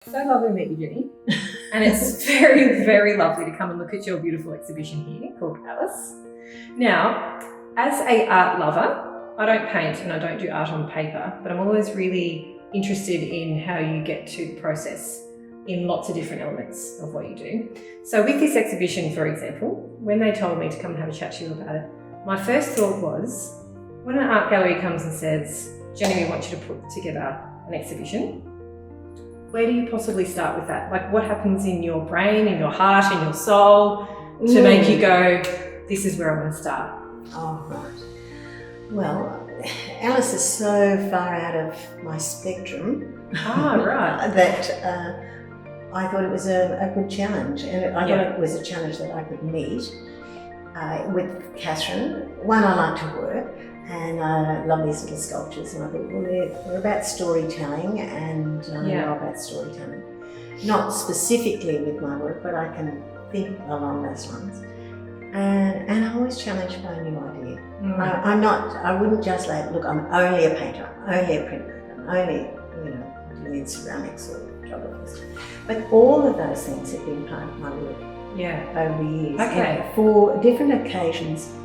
So lovely to meet you, Jenny. And it's very, very lovely to come and look at your beautiful exhibition here called Alice. Now, as an art lover, I don't paint and I don't do art on paper, but I'm always really interested in how you get to the process in lots of different elements of what you do. So with this exhibition, for example, when they told me to come and have a chat to you about it, my first thought was, when an art gallery comes and says, Jenny, we want you to put together an exhibition, where do you possibly start with that? Like, what happens in your brain, in your heart, in your soul to make you go, this is where I want to start? Oh, right. Well, Alice is so far out of my spectrum right. that I thought it was a good challenge, and I thought it was a challenge that I could meet with Catherine. One, I like to work, and I love these little sculptures, and I thought, well, they're about storytelling, and I know about storytelling. Not specifically with my work, but I can think along those lines. And I'm always challenged by a new idea. I wouldn't just like, look, I'm only a painter, I'm only a printmaker, I'm only, doing ceramics or photography. But all of those things have been part of my work over the years. Okay. And for different occasions,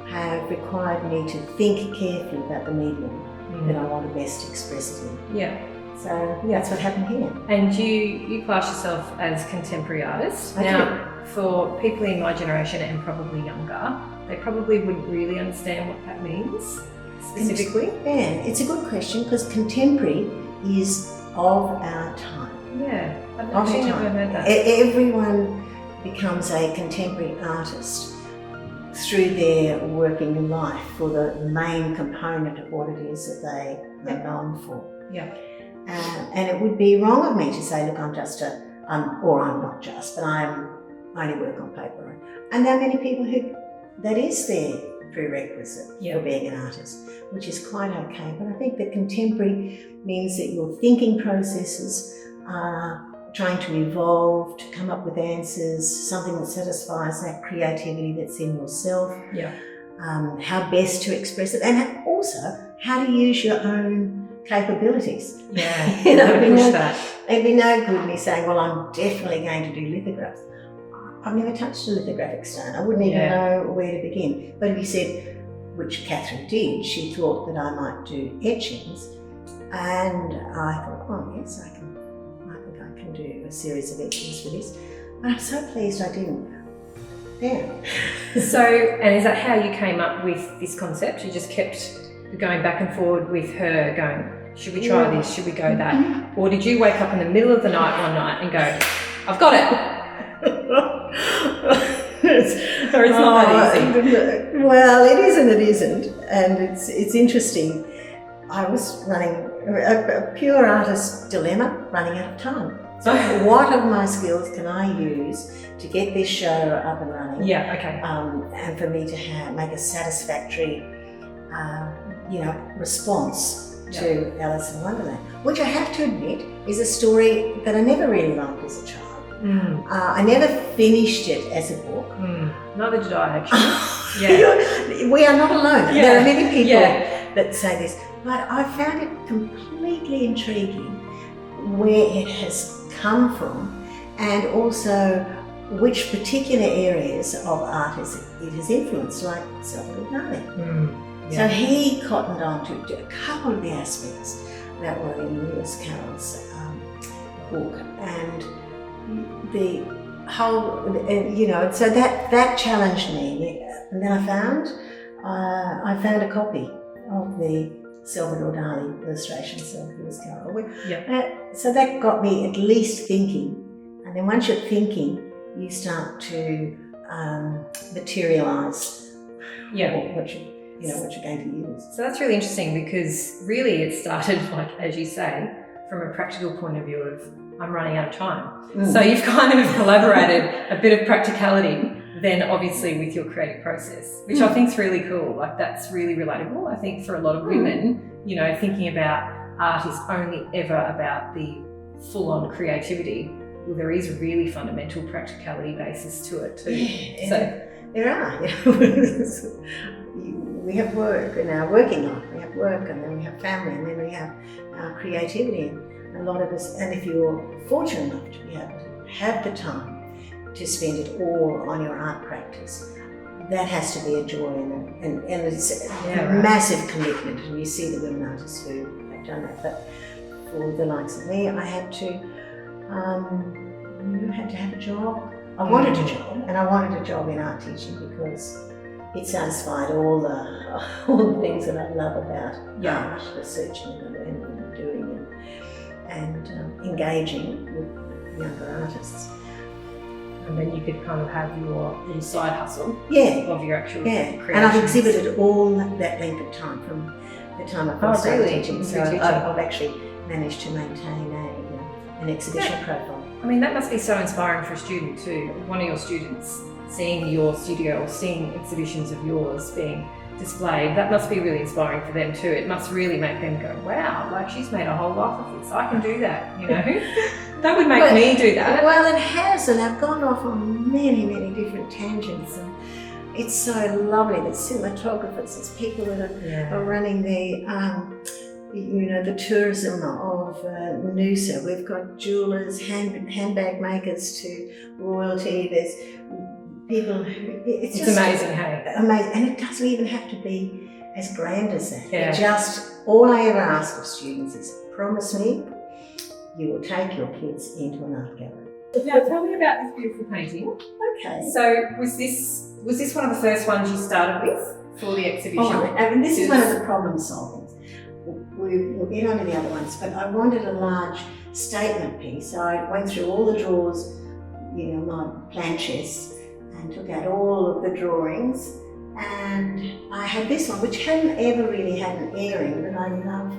have required me to think carefully about the medium that I want to best express it in. Yeah. So that's what happened here. And you class yourself as contemporary artist. Now, for people in my generation and probably younger, they probably wouldn't really understand what that means specifically. Yeah, it's a good question, because contemporary is of our time. Yeah, I've actually never heard that. Everyone becomes a contemporary artist through their working life for the main component of what it is that they are known for. Yeah. And it would be wrong of me to say, look, I'm not just, but I only work on paper. And there are many people who that is their prerequisite for being an artist, which is quite okay. But I think that contemporary means that your thinking processes are trying to evolve, to come up with answers, something that satisfies that creativity that's in yourself, how best to express it, and also how to use your own capabilities. Yeah, it'd be no good me saying, well, I'm definitely going to do lithographs. I've never touched a lithographic stone. I wouldn't even know where to begin. But if you said, which Catherine did, she thought that I might do etchings, and I thought, oh yes, I think I can do a series of etchings for this. But I'm so pleased I didn't. Yeah. So, and is that how you came up with this concept? You just kept going back and forward with her going, should we try this, should we go that? Or did you wake up in the middle of the night one night and go, I've got it? Or it's not that easy? Well, it is and it isn't. And it's interesting. I was running a pure artist dilemma, running out of time. So what of my skills can I use to get this show up and running? Yeah, okay. And for me to make a satisfactory, response to Alice in Wonderland, which I have to admit is a story that I never really liked as a child. I never finished it as a book. Neither did I, actually. We are not alone. There are many people that say this, but I found it completely intriguing where it has come from, and also which particular areas of art it has influenced, like Salvador Dali. So he cottoned on to a couple of the aspects that were in Lewis Carroll's book, and the whole, so that challenged me. And then I found a copy of the Salvador Dali illustrations of Lewis Carroll. So that got me at least thinking. And then once you're thinking, you start to materialise what you're going to use. So that's really interesting, because really it started, like, as you say, from a practical point of view of, I'm running out of time. So you've kind of collaborated a bit of practicality then obviously with your creative process, which I think is really cool. Like, that's really relatable, I think, for a lot of women. Thinking about art is only ever about the full-on creativity. Well, there is a really fundamental practicality basis to it too. There are. We have work in our working life. We have work, and then we have family, and then we have our creativity. a lot of us, and if you're fortunate enough to be able to have the time to spend it all on your art practice, that has to be a joy and it's a massive commitment. And you see the women artists who have done that. But for the likes of me, I had to have a job. I wanted a job, and I wanted a job in art teaching because it satisfied all the things that I love about art, researching and doing and engaging with younger artists. And then you could kind of have your little side hustle of your actual creations. And I've exhibited all that length of time from the time I first started teaching. So I've actually managed to maintain an exhibition profile. I mean, that must be so inspiring for a student too. One of your students seeing your studio or seeing exhibitions of yours being displayed, that must be really inspiring for them too. It must really make them go, wow, like she's made a whole life of this. I can do that, you know? That would make me do that. Well, it has, and I've gone off on many, many different tangents, and it's so lovely. There's cinematographers, there's people that are running the tourism of Noosa. We've got jewellers, handbag makers to royalty. There's people who, it's just amazing, hey? Amazing, and it doesn't even have to be as grand as that. Yeah. All I ever ask of students is, promise me you will take your kids into an art gallery. Now tell me about this beautiful painting. Okay. So was this one of the first ones you started with for the exhibition? I mean, this is one of the problem solvings. We'll get on to the other ones, but I wanted a large statement piece. So I went through all the drawers, my planches, and took out all of the drawings. And I had this one, which hadn't ever really had an airing, but I love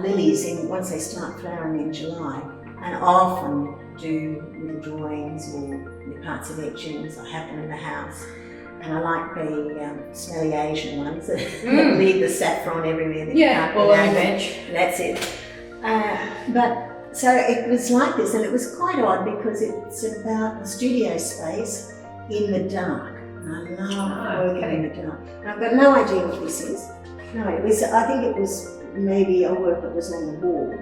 lilies once they start flowering in July, and I often do little drawings or parts of etchings I happen in the house, and I like the smelly Asian ones that leave the saffron everywhere. All on the bench. That's it. But so it was like this, and it was quite odd because it's about the studio space in the dark, and I love working in the dark. And I've got no idea what this is. No, I think it was maybe a work that was on the wall.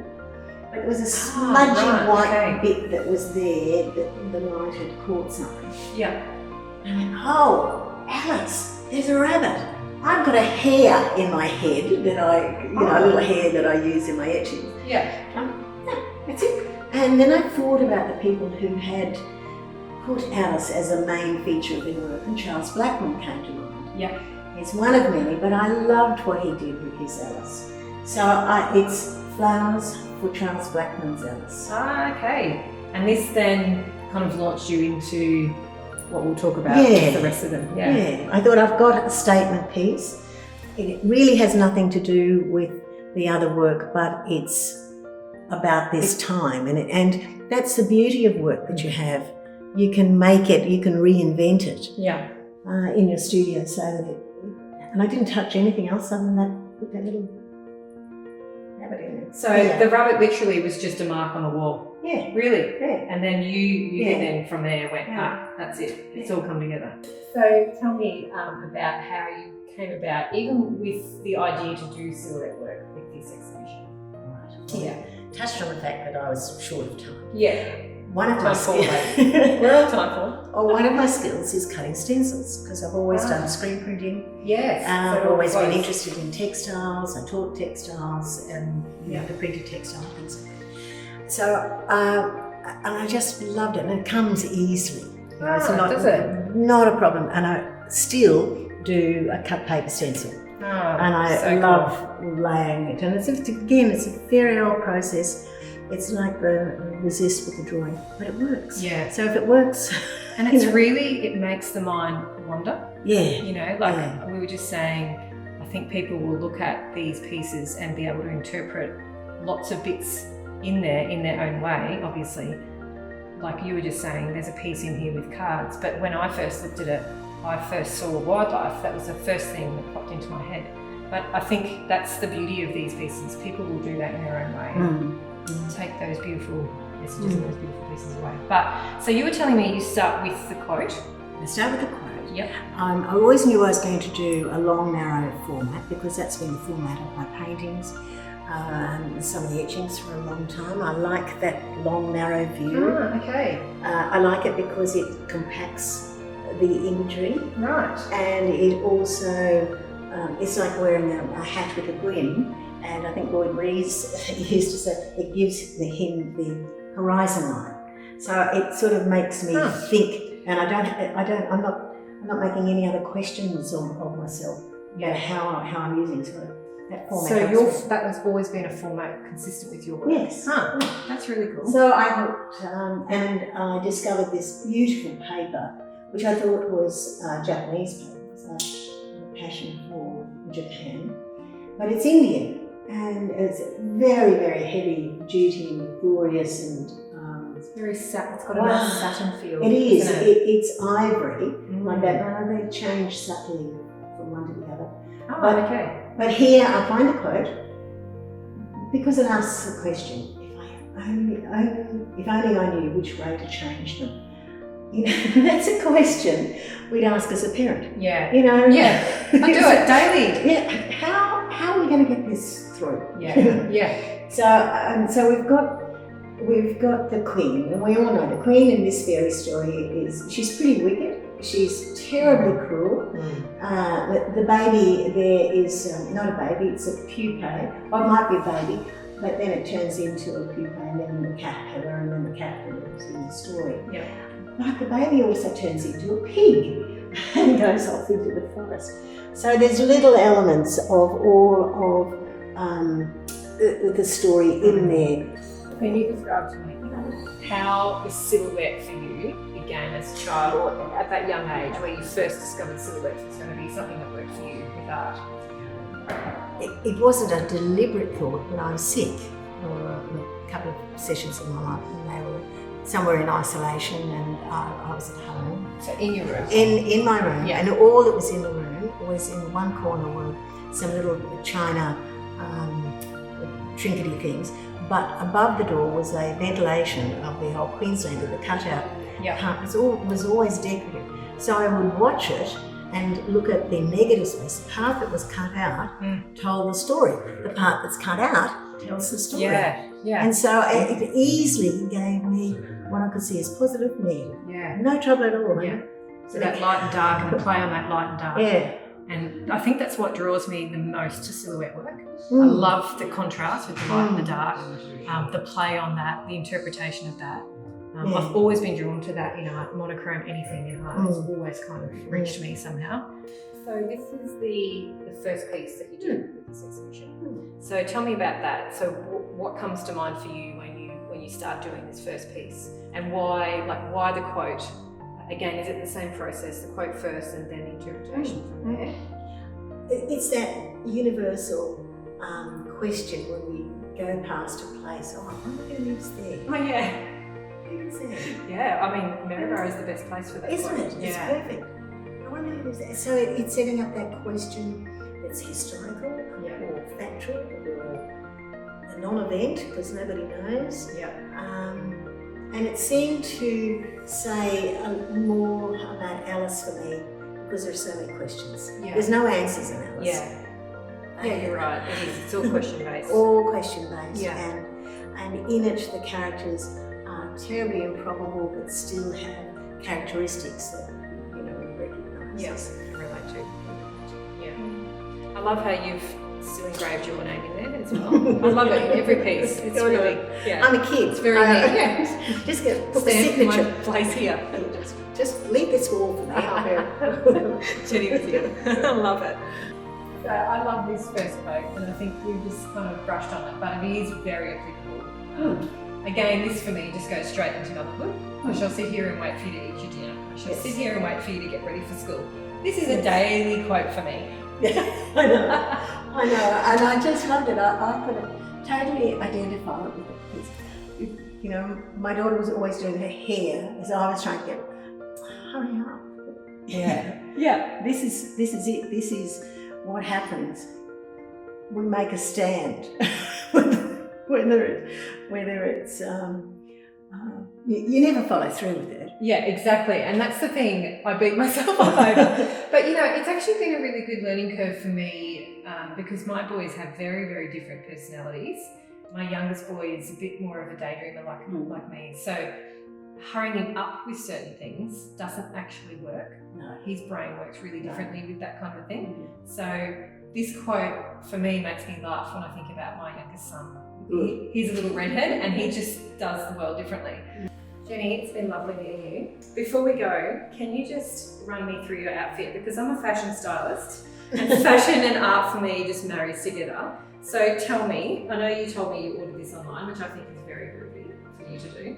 But there was a smudgy white bit that was there that the light had caught something. Yeah. And I went, oh, Alice, there's a rabbit. I've got a hair in my head that a little hair that I use in my etchings. Yeah. That's it. And then I thought about the people who had put Alice as a main feature of their work, and Charles Blackman came to mind. Yeah. He's one of many, but I loved what he did with his Alice. So it's flowers for Charles Blackman's Alice. Okay. And this then kind of launched you into what we'll talk about with the rest of them. Yeah. I thought I've got a statement piece. It really has nothing to do with the other work, but it's about this time. And that's the beauty of work that you have. You can make it, you can reinvent it in your studio so that and I didn't touch anything else other than that little rabbit in it. So the rabbit literally was just a mark on the wall? Yeah. Really? Yeah. And then you then from there went, that's it. It's all come together. So tell me about how you came about, even with the idea to do silhouette work with this exhibition. Right. Yeah. Touched on the fact that I was short of time. Yeah. One of my skills. We're all time for. One of my skills is cutting stencils because I've always done screen printing. Yes. I've always been interested in textiles. I taught textiles and the printed textile things. So and I just loved it, and it comes easily. It's not a problem, and I still do a cut paper stencil. And I love laying it, and it's a very old process. It's like the resist with the drawing, but it works. Yeah. So if it works, and it's really, it makes the mind wander. Yeah. We were just saying, I think people will look at these pieces and be able to interpret lots of bits in their own way. Obviously, like you were just saying, there's a piece in here with cards, but when I first looked at it, I first saw wildlife. That was the first thing that popped into my head. But I think that's the beauty of these pieces. People will do that in their own way. Take those beautiful messages and those beautiful pieces away. But so you were telling me you start with the quote. I start with the quote. Yep. I always knew I was going to do a long, narrow format because that's been the format of my paintings. some of the etchings for a long time. I like that long, narrow view. Okay. I like it because it compacts the imagery. Right. And it also, it's like wearing a hat with a brim. And I think Lloyd Rees used to say it gives him the horizon line. So it sort of makes me think, and I'm not making any other questions of myself about how I'm using sort of that format. So that has always been a format consistent with your work? Yes. That's really cool. So I thought, and I discovered this beautiful paper, which I thought was Japanese paper, because I have a passion for Japan, but it's Indian. And it's very, very heavy duty and glorious, and it's very it's got a nice satin feel. It is. Isn't it? It's ivory like that. No, they change subtly from one to the other. Okay. But here I find a quote because it asks the question: if only I knew which way to change them. You know, that's a question we'd ask as a parent. Yeah. You know. Yeah. I do it daily. Yeah. How are we going to get this through? Yeah. Yeah. So we've got the Queen, and we all know the Queen in this fairy story she's pretty wicked. She's terribly cruel. The baby there is not a baby; it's a pupae. Or it might be a baby, but then it turns into a pupae, and then the caterpillar, and then the caterpillar is in the story. Yeah. But the baby also turns into a pig and goes off into the forest. So there's little elements of all of the story in there. Can you describe to me how the silhouette for you began as a child, or at that young age where you first discovered silhouettes was going to be something that worked for you with art? It wasn't a deliberate thought when I was sick. There were a couple of sessions in my life, and they were somewhere in isolation, and I was at home. So in your room? In my room, yeah. And all that was in the room was in one corner were some little china trinkety things, but above the door was a ventilation of the old Queenslander, the cutout. Yeah. It was always decorative. So I would watch it and look at the negative space. The part that was cut out told the story. The part that's cut out tells the story. Yeah. Yeah. And so it easily gave me what I could see as positive and negative. Yeah. No trouble at all. Yeah. So that light and dark, and play on that light and dark. Yeah. And I think that's what draws me the most to silhouette work. I love the contrast with the light and the dark, the play on that, the interpretation of that. I've always been drawn to that in art, monochrome, anything in art. It's always kind of reached me somehow. So this is the first piece that you did with this exhibition. So tell me about that. So what comes to mind for you when you start doing this first piece, and why the quote? Again, is it the same process? The quote first, and then the interpretation from there. It's that universal question when we go past a place. Oh, I wonder who lives there. Oh yeah. Who lives there? Yeah, I mean, Maryborough is the best place for that. Isn't quote. it? It's perfect. I wonder who lives there. So it's setting up that question that's historical or factual or a non-event because nobody knows. Yeah. And it seemed to say more about Alice for me because there's so many questions. Yeah. There's no answers in Alice. Yeah. Yeah, you're right. It is. It's all question based. All question based. Yeah. And in it, the characters are terribly improbable, but still have characteristics that we recognise. Yes, relate to. Yeah. I love how you've still engraved your name in there as well. I love it in every piece. It's really, yeah. I'm a kid. It's very neat. Yeah. Just get put the Stand in my signature. place here. Just leave this wall for me. Jenny with you. I love it. So I love this first quote, and I think we've just kind of brushed on it, but it is very applicable. Again, this for me just goes straight into another book. I shall sit here and wait for you to eat your dinner. I shall sit here and wait for you to get ready for school. This is a daily quote for me. Yeah, I know, and I just loved it. I could totally identify with it. You know, my daughter was always doing her hair, so I was trying to get, hurry up. Yeah, yeah. This is it. This is what happens. We make a stand, whether it's you never follow through with it. Yeah, exactly. And that's the thing I beat myself up over. But, you know, it's actually been a really good learning curve for me because my boys have very, very different personalities. My youngest boy is a bit more of a daydreamer like me. So hurrying him up with certain things doesn't actually work. No. His brain works really differently with that kind of thing. So this quote for me makes me laugh when I think about my youngest son. He's a little redhead and he just does the world differently. Jenny, it's been lovely meeting you. Before we go, can you just run me through your outfit? Because I'm a fashion stylist and fashion and art for me just marries together. So tell me, I know you told me you ordered this online, which I think is very groovy for you to do.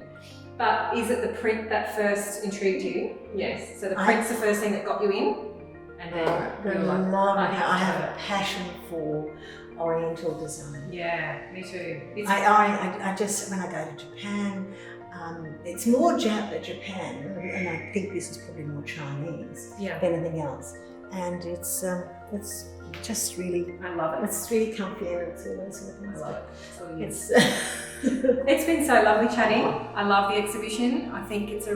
But is it the print that first intrigued you? Yes. So the print's the first thing that got you in? And then you were like, I have a passion for Oriental design. Yeah, me too. I just, when I go to Japan, it's more Japan, and I think this is probably more Chinese than anything else. And it's just really, I love it. It's really comfy and it's all those sort of things. I love it. It's been so lovely chatting. I love the exhibition. I think it's a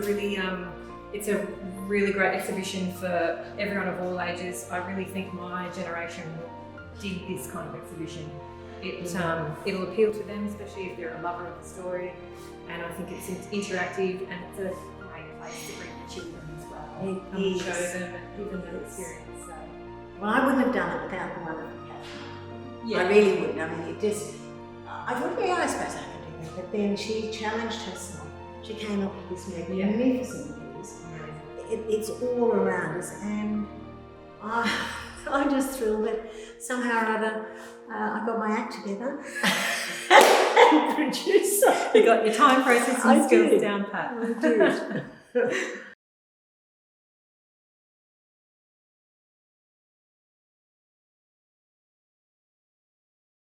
really great exhibition for everyone of all ages. I really think my generation will dig this kind of exhibition. It'll appeal to them, especially if they're a lover of the story. And I think it's interactive and it's a great place to bring the children as well. And show them and give them that experience. So. Well, I wouldn't have done it without the wonderful Catherine. Yeah. I really wouldn't. I mean, I thought, yeah, I suppose I could do that. But then she challenged herself. She came up with this magnificent piece. It's all around us, and I'm just thrilled that somehow or other I got my act together and produced something. You got your time processing skills down pat. I did.